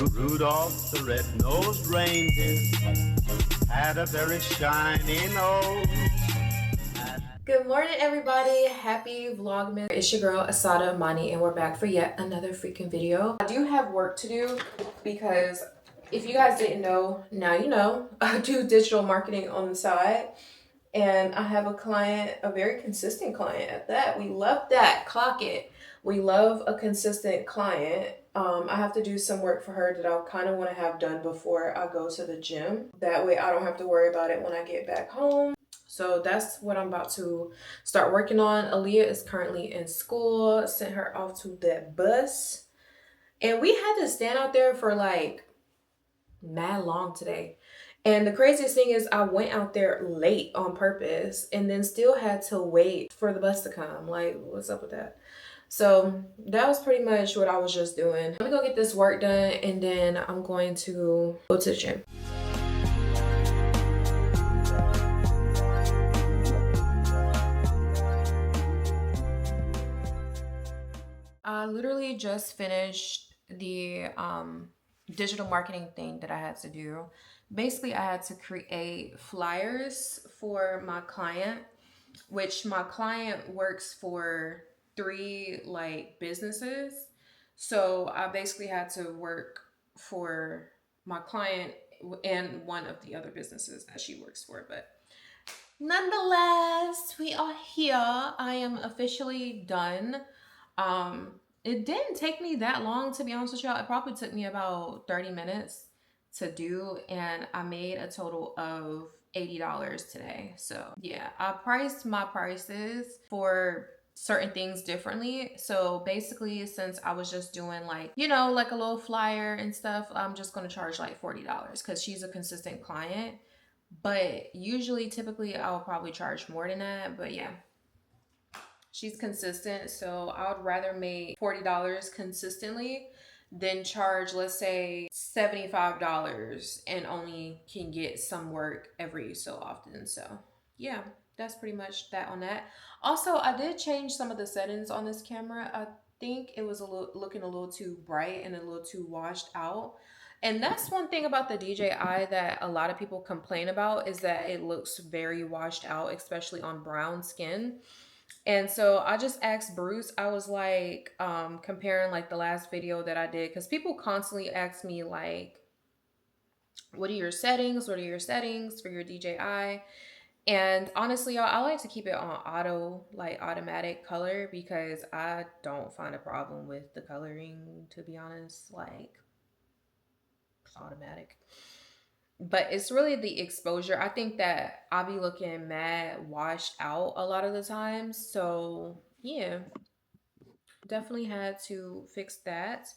Rudolph the red-nosed reindeer had a very shiny nose. Good morning, everybody. Happy Vlogmas. It's your girl Assataamani, and we're back for yet another freaking video. I do have work to do because if you guys didn't know, now you know. I do digital marketing on the side, and I have a client, a very consistent client at that. We love that. Clock it. We love a consistent client. I have to do some work for her that I kind of want to have done before I go to the gym. That way I don't have to worry about it when I get back home. So that's what I'm about to start working on. Aaliyah is currently in school. Sent her off to that bus. And we had to stand out there for like mad long today. And the craziest thing is I went out there late on purpose and then still had to wait for the bus to come. Like, what's up with that? So that was pretty much what I was just doing. Let me go get this work done and then I'm going to go to the gym. I literally just finished the digital marketing thing that I had to do. Basically, I had to create flyers for my client, which my client works for 3 like businesses. So I basically had to work for my client and one of the other businesses that she works for. But nonetheless, we are here. I am officially done. It didn't take me that long, to be honest with y'all. It probably took me about 30 minutes to do, and I made a total of $80 today. So yeah, I priced my prices for certain things differently. So basically, since I was just doing like, you know, like a little flyer and stuff, I'm just going to charge like $40 because she's a consistent client. But usually, typically, I'll probably charge more than that. But yeah, she's consistent, so I would rather make $40 consistently than charge, let's say, $75 and only can get some work every so often. So yeah, that's pretty much that on that. Also, I did change some of the settings on this camera. I think it was looking a little too bright and a little too washed out. And that's one thing about the DJI that a lot of people complain about, is that it looks very washed out, especially on brown skin. And so I just asked Bruce, I was like, comparing like the last video that I did, because people constantly ask me like, what are your settings? What are your settings for your DJI? And honestly, y'all, I like to keep it on automatic color, because I don't find a problem with the coloring, to be honest. Like, it's automatic. But it's really the exposure. I think that I'll be looking mad washed out a lot of the times. So yeah, definitely had to fix that.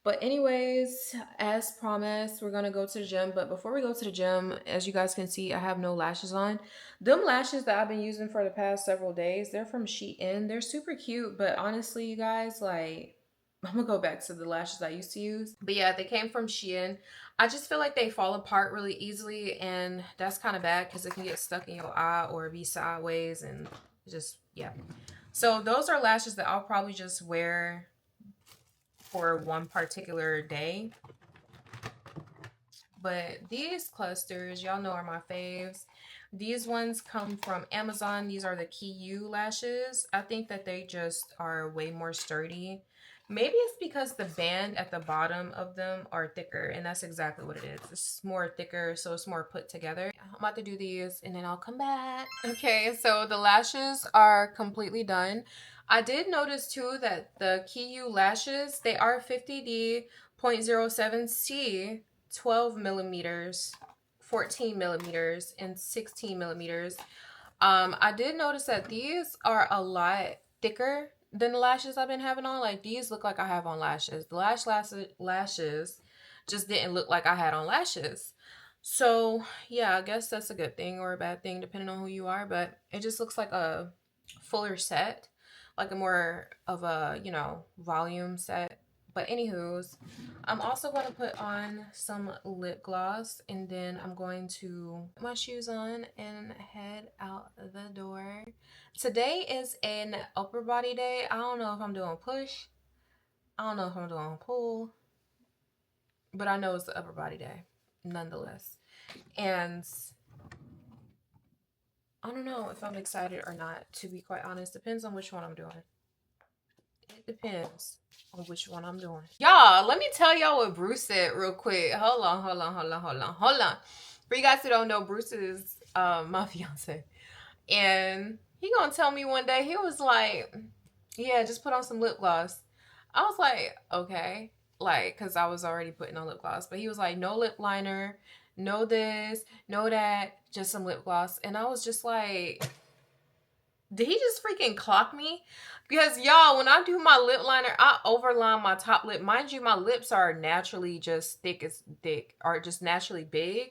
But anyways, as promised, we're gonna go to the gym. But before we go to the gym, as you guys can see, I have no lashes on. Them lashes that I've been using for the past several days, they're from �shein. They're super cute, but honestly, you guys, like, I'm gonna go back to the lashes I used to use. But yeah, they came from �shein. I just feel like they fall apart really easily, and that's kind of bad because it can get stuck in your eye or be sideways, and just, yeah. So those are lashes that I'll probably just wear for one particular day. But these clusters, y'all know, are my faves. These ones come from Amazon. These are the 𝐒𝐿 lashes. I think that they just are way more sturdy. Maybe it's because the band at the bottom of them are thicker, and that's exactly what it is. It's more thicker, so it's more put together. I'm about to do these and then I'll come back. Okay, so the lashes are completely done. I did notice too that the 𝐒𝐿 lashes, they are 50D 0.07C, 12 millimeters, 14 millimeters, and 16 millimeters. I did notice that these are a lot thicker than the lashes I've been having on. Like, these look like I have on lashes. The lashes just didn't look like I had on lashes. So yeah, I guess that's a good thing or a bad thing depending on who you are, but it just looks like a fuller set, like a more of a, you know, volume set. But anywho's, I'm also going to put on some lip gloss, and then I'm going to put my shoes on and head out the door. Today is an upper body day. I don't know if I'm doing push. I don't know if I'm doing pull. but I know it's the upper body day nonetheless. And I don't know if I'm excited or not, to be quite honest. Depends on which one I'm doing. It depends on which one I'm doing. Y'all, let me tell y'all what Bruce said real quick. Hold on. For you guys who don't know, Bruce is my fiance. And he gonna tell me one day, he was like, yeah, just put on some lip gloss. I was like, okay. Like, because I was already putting on lip gloss. But he was like, no lip liner, no this, no that, just some lip gloss. And I was just like, did he just freaking clock me? Because y'all, when I do my lip liner, I overline my top lip. Mind you, my lips are naturally just thick, or just naturally big.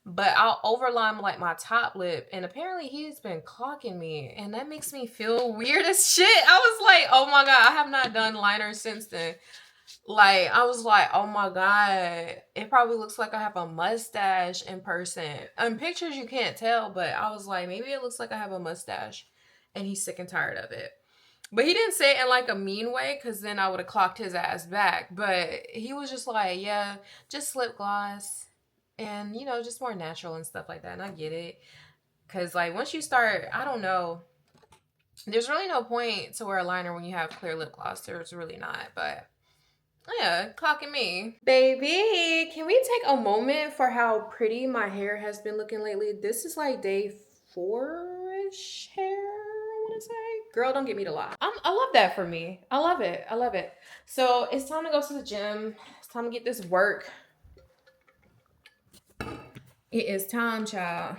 But I'll overline like my top lip, and apparently he's been clocking me, and that makes me feel weird as shit. I was like, oh my god, I have not done liner since then. Like, I was like, oh my god, it probably looks like I have a mustache in person. In pictures you can't tell, but I was like, maybe it looks like I have a mustache, and he's sick and tired of it. But he didn't say it in like a mean way, because then I would have clocked his ass back. But he was just like, yeah, just lip gloss. And, you know, just more natural and stuff like that. And I get it. Because, like, once you start, I don't know. There's really no point to wear a liner when you have clear lip gloss. There's really not. But, yeah, clocking me. Baby, can we take a moment for how pretty my hair has been looking lately? This is, like, day 4-ish hair, I want to say. Girl, don't get me to lie. I love that for me. I love it. I love it. So, it's time to go to the gym. It's time to get this work. It is time, child.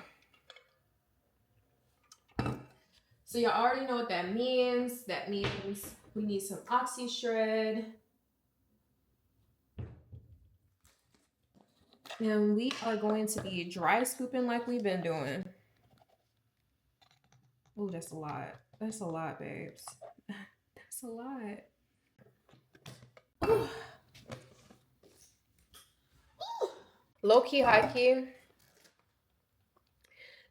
So y'all already know what that means. That means we need some Oxy Shred. And we are going to be dry scooping like we've been doing. Oh, that's a lot. That's a lot, babes. That's a lot. Ooh. Ooh. Low key, high key.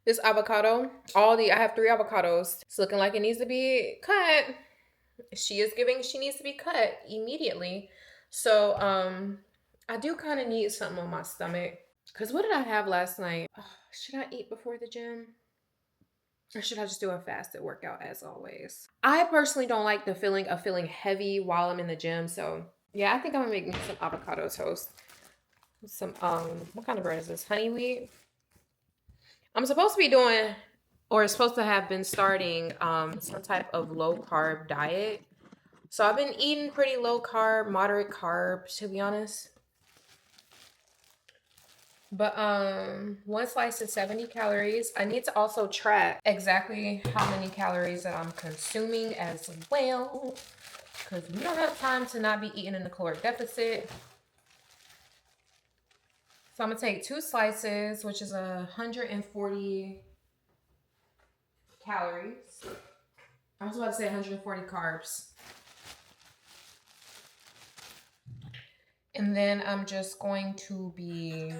This avocado, I have 3 avocados. It's looking like it needs to be cut. She is giving, she needs to be cut immediately. So, I do kind of need something on my stomach. Because what did I have last night? Oh, should I eat before the gym? Or should I just do a fasted workout as always? I personally don't like the feeling of feeling heavy while I'm in the gym. So, yeah, I think I'm going to make me some avocado toast. Some, what kind of bread is this? Honey wheat? I'm supposed to be doing, or supposed to have been starting some type of low carb diet. So I've been eating pretty low carb, moderate carb, to be honest. But 1 slice is 70 calories. I need to also track exactly how many calories that I'm consuming as well, because we don't have time to not be eating in the caloric deficit. So I'm going to take 2 slices, which is 140 calories. I was about to say 140 carbs. And then I'm just going to be...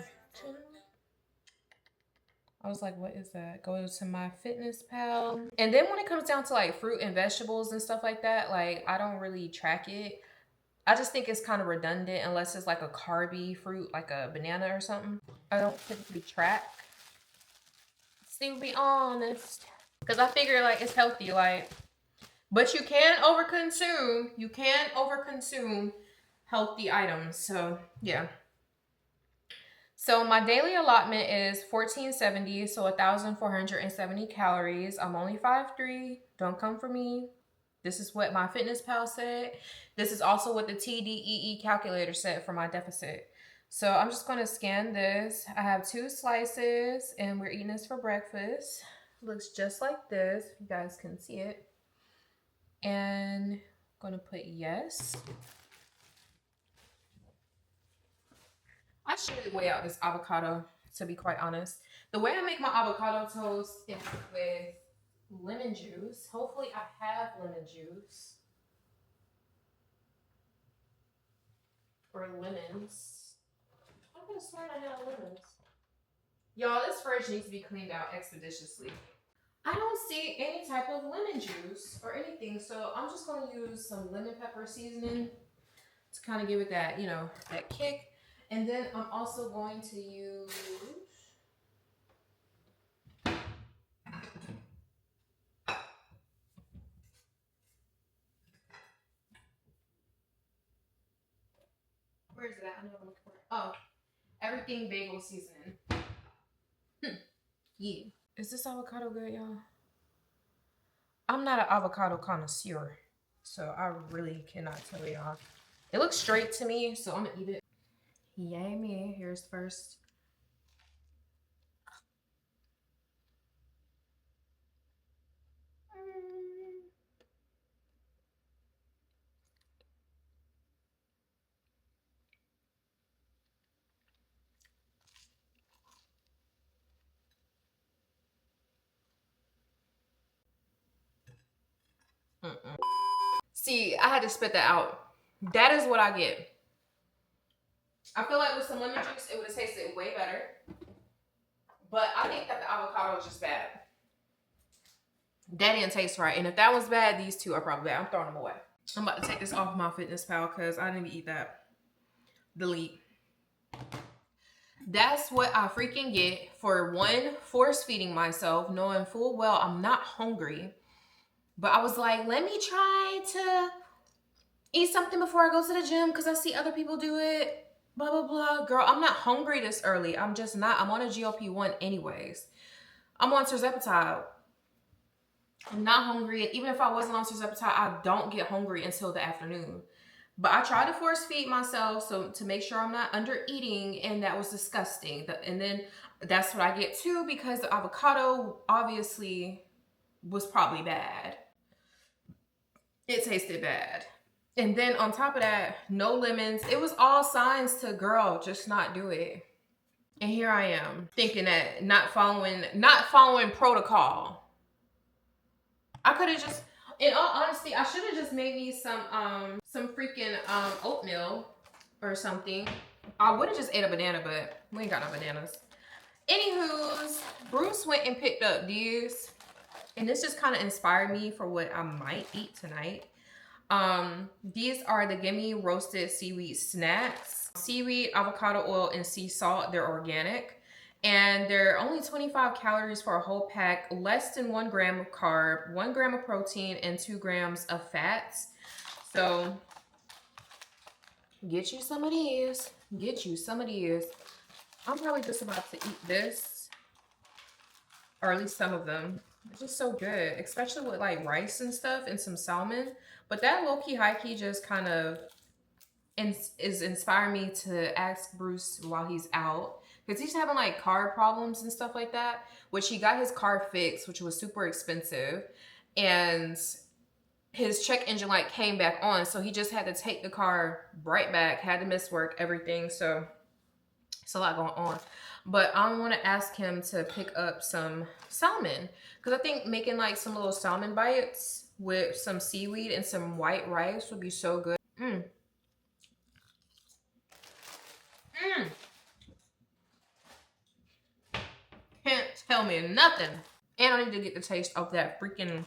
I was like, what is that? Go to my Fitness Pal. And then when it comes down to like fruit and vegetables and stuff like that, like I don't really track it. I just think it's kind of redundant unless it's like a carby fruit, like a banana or something. I don't typically track. To be honest. Because I figure like it's healthy, like, but you can overconsume. You can overconsume healthy items. So yeah. So my daily allotment is 1470, so 1,470 calories. I'm only 5'3". Don't come for me. This is what my Fitness Pal said. This is also what the TDEE calculator said for my deficit. So I'm just going to scan this. I have 2 slices and we're eating this for breakfast. It looks just like this. You guys can see it. And I'm going to put yes. I should weigh out this avocado, to be quite honest. The way I make my avocado toast is with lemon juice. Hopefully I have lemon juice. Or lemons. I could have sworn I had lemons. Y'all, this fridge needs to be cleaned out expeditiously. I don't see any type of lemon juice or anything, so I'm just going to use some lemon pepper seasoning to kind of give it that, you know, that kick. And then I'm also going to use where is it at? I know I'm looking for it. Oh, everything bagel seasoning. Yeah. Is this avocado good, y'all? I'm not an avocado connoisseur, so I really cannot tell y'all. It looks straight to me, so I'm gonna eat it. Yay me. Here's first. See, I had to spit that out. That is what I get. I feel like with some lemon juice, it would have tasted way better. But I think that the avocado is just bad. That didn't taste right. And if that was bad, these two are probably bad. I'm throwing them away. I'm about to take this off my FitnessPal because I didn't eat that. Delete. That's what I freaking get for one, force feeding myself, knowing full well I'm not hungry. But I was like, let me try to eat something before I go to the gym because I see other people do it. Blah, blah, blah. Girl, I'm not hungry this early. I'm just not. I'm on a GLP-1 anyways. I'm on tirzepatide. I'm not hungry. Even if I wasn't on tirzepatide, I don't get hungry until the afternoon. But I try to force feed myself so to make sure I'm not under eating, and that was disgusting. And then that's what I get too because the avocado obviously was probably bad. It tasted bad. And then on top of that, no lemons. It was all signs to, girl, just not do it. And here I am thinking that not following protocol. I could have just, in all honesty, I should have just made me some freaking oatmeal or something. I would have just ate a banana, but we ain't got no bananas. Anywho, Bruce went and picked up these, and this just kind of inspired me for what I might eat tonight. These are the Gimme roasted seaweed snacks. Seaweed, avocado oil, and sea salt. They're organic. And they're only 25 calories for a whole pack, less than 1 gram of carb, 1 gram of protein, and 2 grams of fats. So get you some of these. Get you some of these. I'm probably just about to eat this, or at least some of them. It's just so good, especially with like rice and stuff and some salmon. But that low-key, high-key just kind of is inspiring me to ask Bruce while he's out. Because he's having like car problems and stuff like that, which he got his car fixed, which was super expensive. And his check engine light came back on. So he just had to take the car right back, had to miss work, everything. So it's a lot going on. But I want to ask him to pick up some salmon. Because I think making like some little salmon bites with some seaweed and some white rice would be so good. Can't tell me nothing. And I need to get the taste of that freaking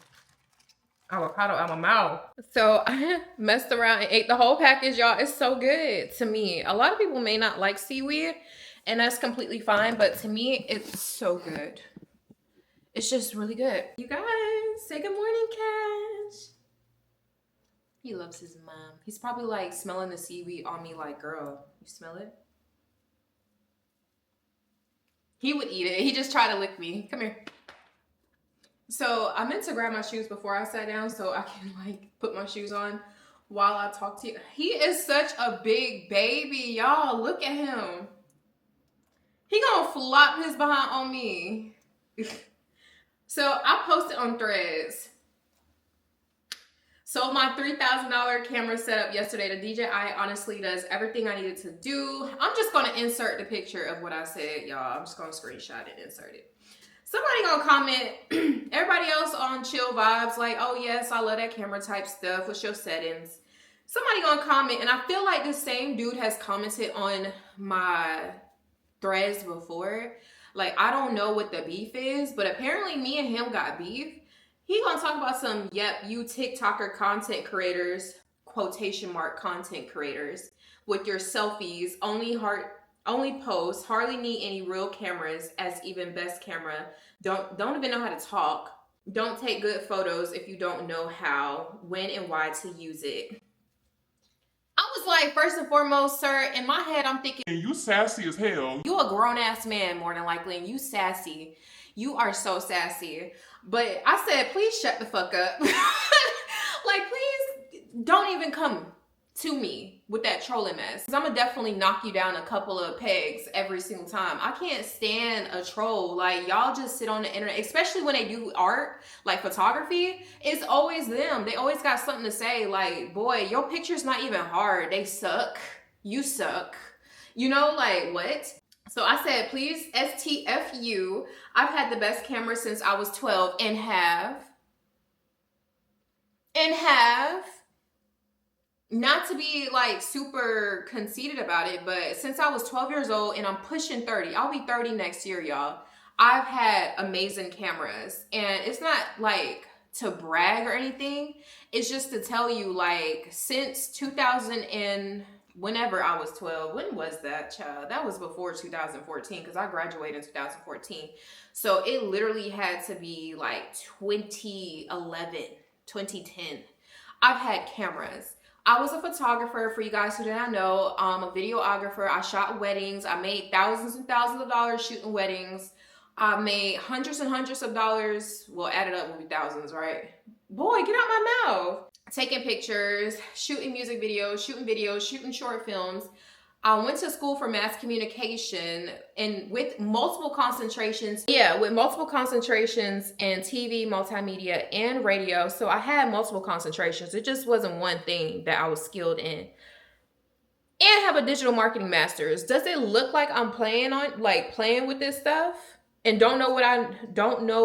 avocado out of my mouth. So I messed around and ate the whole package, y'all. It's so good to me. A lot of people may not like seaweed, and that's completely fine. But to me, it's so good. It's just really good. You guys, say good morning, Cash. He loves his mom. He's probably like smelling the seaweed on me like, girl, you smell it? He would eat it. He just tried to lick me. Come here. So I meant to grab my shoes before I sat down so I can like put my shoes on while I talk to you. He is such a big baby, y'all. Look at him. He gonna flop his behind on me. So I posted on Threads. So my $3,000 camera setup yesterday, the DJI honestly does everything I needed to do. I'm just gonna insert the picture of what I said, y'all. I'm just gonna screenshot it and insert it. Somebody gonna comment, everybody else on chill vibes, like, oh yes, I love that camera type stuff. What's your settings? Somebody gonna comment, and I feel like the same dude has commented on my Threads before. Like, I don't know what the beef is, but apparently me and him got beef. He gonna talk about some, yep, you TikToker content creators, quotation mark content creators, with your selfies, only post, hardly need any real cameras as even best camera. Don't even know how to talk. Don't take good photos if you don't know how, when, and why to use it. I was like, first and foremost, sir, in my head, I'm thinking, you sassy as hell. You a grown-ass man, more than likely, and you sassy. You are so sassy. But I said, please shut the fuck up. Like, please don't even come to me with that trolling mess. I'm gonna definitely knock you down a couple of pegs every single time. I can't stand a troll. Like, y'all just sit on the internet, especially when they do art, like photography. It's always them. They always got something to say. Like, boy, your picture's not even hard. They suck. You suck. You know, like, what? So I said, please, STFU. I've had the best camera since I was 12 and have, not to be like super conceited about it, but since I was 12 years old and I'm pushing 30, I'll be 30 next year, y'all. I've had amazing cameras, and it's not like to brag or anything. It's just to tell you, like, since 2000 and whenever I was 12, when was that, child? That was before 2014, because I graduated in 2014. So it literally had to be like 2011, 2010. I've had cameras. I was a photographer, for you guys who did not know. I'm a videographer. I shot weddings. I made thousands and thousands of dollars shooting weddings. I made hundreds and hundreds of dollars. Well, added up will be thousands, right? Boy, get out my mouth. Taking pictures, shooting music videos, shooting short films. I went to school for mass communication, and with multiple concentrations. Yeah, with multiple concentrations in TV, multimedia, and radio. So I had multiple concentrations. It just wasn't one thing that I was skilled in. And have a digital marketing master's. Does it look like I'm playing with this stuff and don't know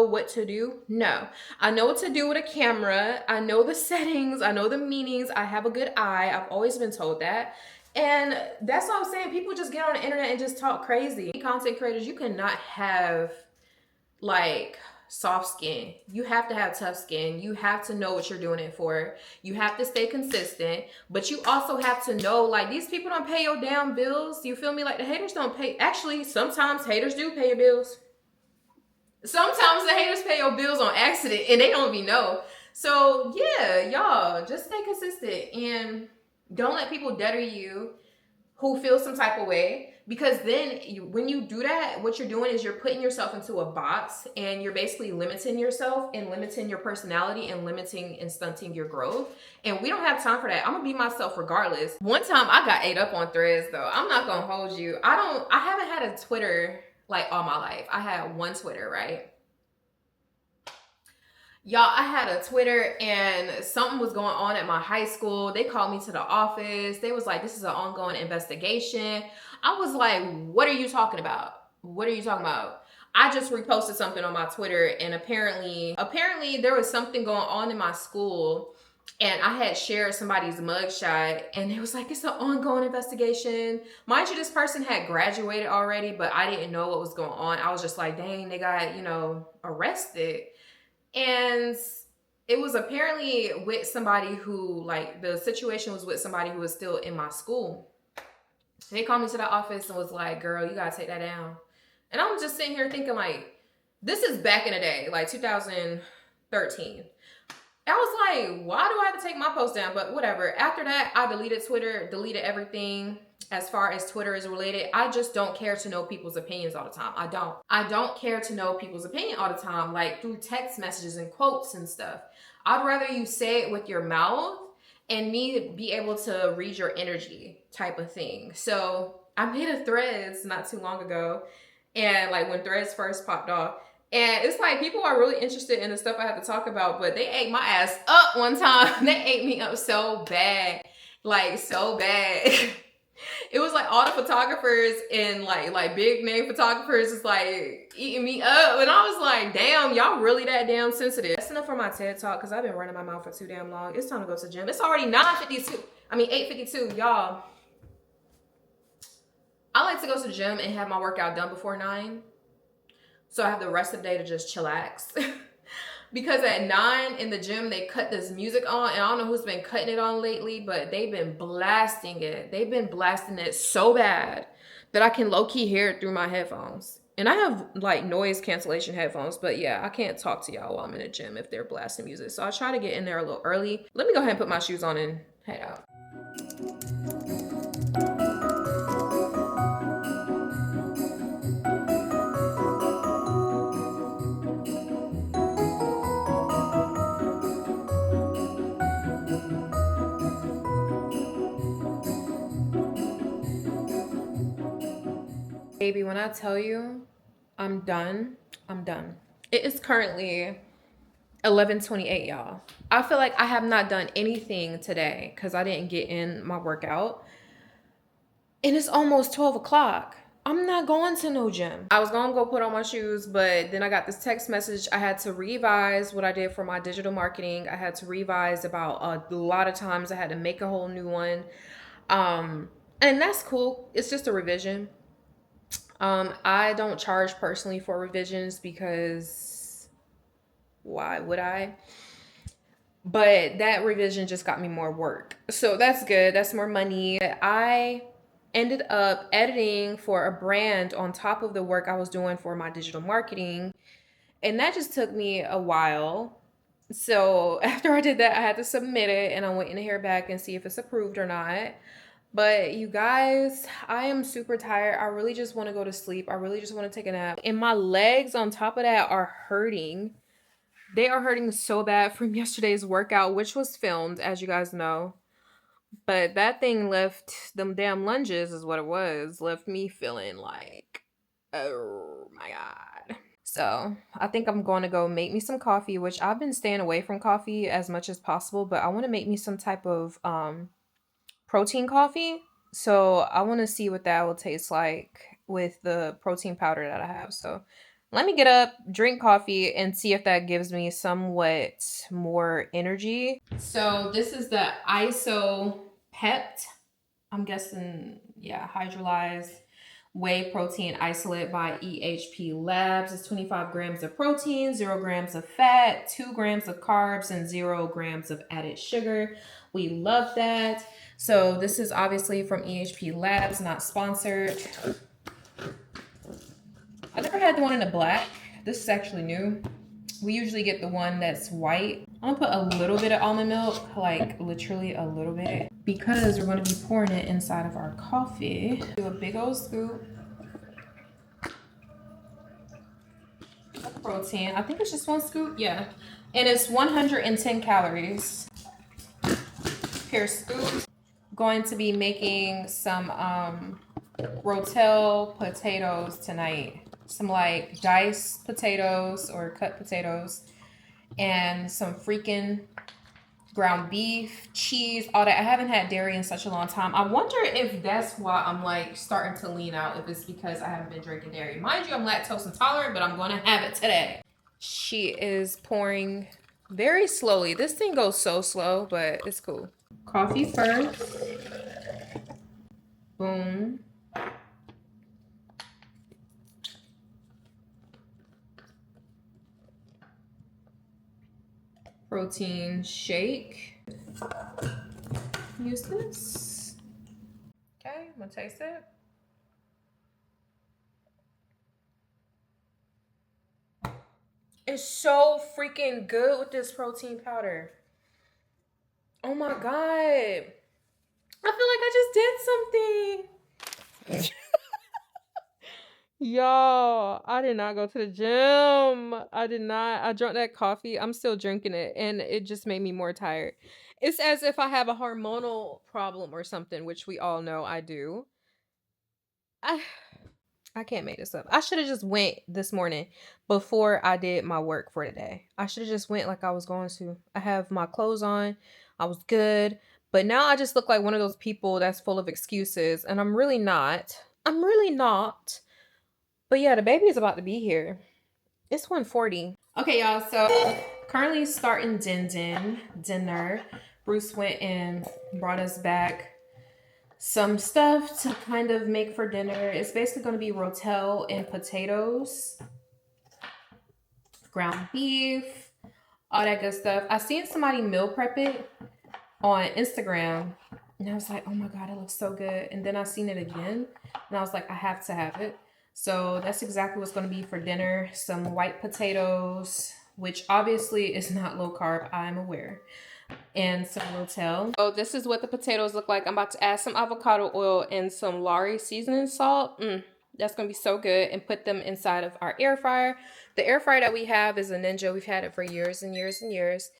what to do? No. I know what to do with a camera. I know the settings. I know the meanings. I have a good eye. I've always been told that. And that's what I'm saying. People just get on the internet and just talk crazy. Content creators, you cannot have like soft skin. You have to have tough skin. You have to know what you're doing it for. You have to stay consistent, but you also have to know, like, these people don't pay your damn bills. You feel me? Like, the haters don't pay. Actually, sometimes haters do pay your bills. Sometimes the haters pay your bills on accident and they don't even know. So yeah, y'all, just stay consistent and don't let people deter you who feel some type of way, because then when you do that, what you're doing is you're putting yourself into a box and you're basically limiting yourself and limiting your personality and limiting and stunting your growth. And we don't have time for that. I'm gonna be myself regardless. One time I got ate up on threads though. I'm not gonna hold you. I haven't had a Twitter like all my life. I had one Twitter, right? Y'all, I had a Twitter and something was going on at my high school. They called me to the office. They was like, this is an ongoing investigation. I was like, what are you talking about? What are you talking about? I just reposted something on my Twitter, and apparently there was something going on in my school, and I had shared somebody's mugshot, and it was like, it's an ongoing investigation. Mind you, this person had graduated already, but I didn't know what was going on. I was just like, dang, they got, arrested. And it was apparently with somebody who, like, the situation was with somebody who was still in my school. They called me to the office and was like, girl, you gotta take that down. And I'm just sitting here thinking, like, this is back in the day, like 2013. I was like, why do I have to take my post down? But whatever. After that, I deleted Twitter, deleted everything as far as Twitter is related. I just don't care to know people's opinions all the time. I don't care to know people's opinion all the time, like through text messages and quotes and stuff. I'd rather you say it with your mouth and me be able to read your energy type of thing. So I made a Threads not too long ago, and like when Threads first popped off, and it's like people are really interested in the stuff I have to talk about, but they ate my ass up one time. They ate me up so bad, like so bad. It was like all the photographers and like big name photographers is like eating me up, and I was like, damn, y'all really that damn sensitive. That's enough for my TED talk, because I've been running my mouth for too damn long. It's time to go to the gym. It's already 8:52, y'all. I like to go to the gym and have my workout done before 9. So I have the rest of the day to just chillax. because at 9 in the gym, they cut this music on, and I don't know who's been cutting it on lately, but they've been blasting it. They've been blasting it so bad that I can low-key hear it through my headphones. And I have like noise cancellation headphones, but yeah, I can't talk to y'all while I'm in the gym if they're blasting music. So I try to get in there a little early. Let me go ahead and put my shoes on and head out. Baby, when I tell you I'm done, I'm done. It is currently 11:28, y'all. I feel like I have not done anything today because I didn't get in my workout. And it's almost 12 o'clock. I'm not going to no gym. I was gonna go put on my shoes, but then I got this text message. I had to revise what I did for my digital marketing. I had to revise about a lot of times. I had to make a whole new one. And that's cool. It's just a revision. I don't charge personally for revisions because why would I? But that revision just got me more work. So that's good. That's more money. I ended up editing for a brand on top of the work I was doing for my digital marketing. And that just took me a while. So after I did that, I had to submit it, and I'm waiting to hear back and see if it's approved or not. But you guys, I am super tired. I really just want to go to sleep. I really just want to take a nap. And my legs on top of that are hurting. They are hurting so bad from yesterday's workout, which was filmed, as you guys know. But that thing left, them damn lunges is what it was, left me feeling like, oh my God. So I think I'm going to go make me some coffee, which I've been staying away from coffee as much as possible. But I want to make me some type of protein coffee. So I want to see what that will taste like with the protein powder that I have. So let me get up, drink coffee, and see if that gives me somewhat more energy. So this is the 𝐒𝐿 I'm guessing, yeah, hydrolyzed whey protein isolate by EHP Labs. It's 25 grams of protein, 0 grams of fat, 2 grams of carbs, and 0 grams of added sugar. We love that. So this is obviously from EHP Labs, not sponsored. I never had the one in the black. This is actually new. We usually get the one that's white. I'm gonna put a little bit of almond milk, like literally a little bit, because we're gonna be pouring it inside of our coffee. Do a big old scoop of protein. I think it's just 1 scoop, yeah. And it's 110 calories per scoop. Going to be making some rotel potatoes tonight. Some like diced potatoes or cut potatoes, and some freaking ground beef, cheese, all that. I haven't had dairy in such a long time. I wonder if that's why I'm like starting to lean out, if it's because I haven't been drinking dairy. Mind you, I'm lactose intolerant, but I'm gonna have it today. She is pouring very slowly. This thing goes so slow, but it's cool. Coffee first. Boom. Protein shake. Use this. Okay, I'm gonna taste it. It's so freaking good with this protein powder. Oh my God. I feel like I just did something. Y'all, I did not go to the gym. I did not. I drank that coffee. I'm still drinking it, and it just made me more tired. It's as if I have a hormonal problem or something, which we all know I do. I can't make this up. I should have just went this morning before I did my work for today. I should have just went like I was going to. I have my clothes on. I was good. But now I just look like one of those people that's full of excuses, and I'm really not. I'm really not. But yeah, the baby is about to be here. It's 1:40. Okay, y'all. So currently starting dinner. Bruce went and brought us back some stuff to kind of make for dinner. It's basically going to be rotel and potatoes, ground beef, all that good stuff. I seen somebody meal prep it on Instagram, and I was like, oh my God, it looks so good. And then I seen it again, and I was like, I have to have it. So that's exactly what's going to be for dinner. Some white potatoes, which obviously is not low carb, I'm aware, and some rotel. So this is what the potatoes look like. I'm about to add some avocado oil and some Lari seasoning salt. That's going to be so good, and put them inside of our air fryer. The air fryer that we have is a Ninja. We've had it for years and years and years.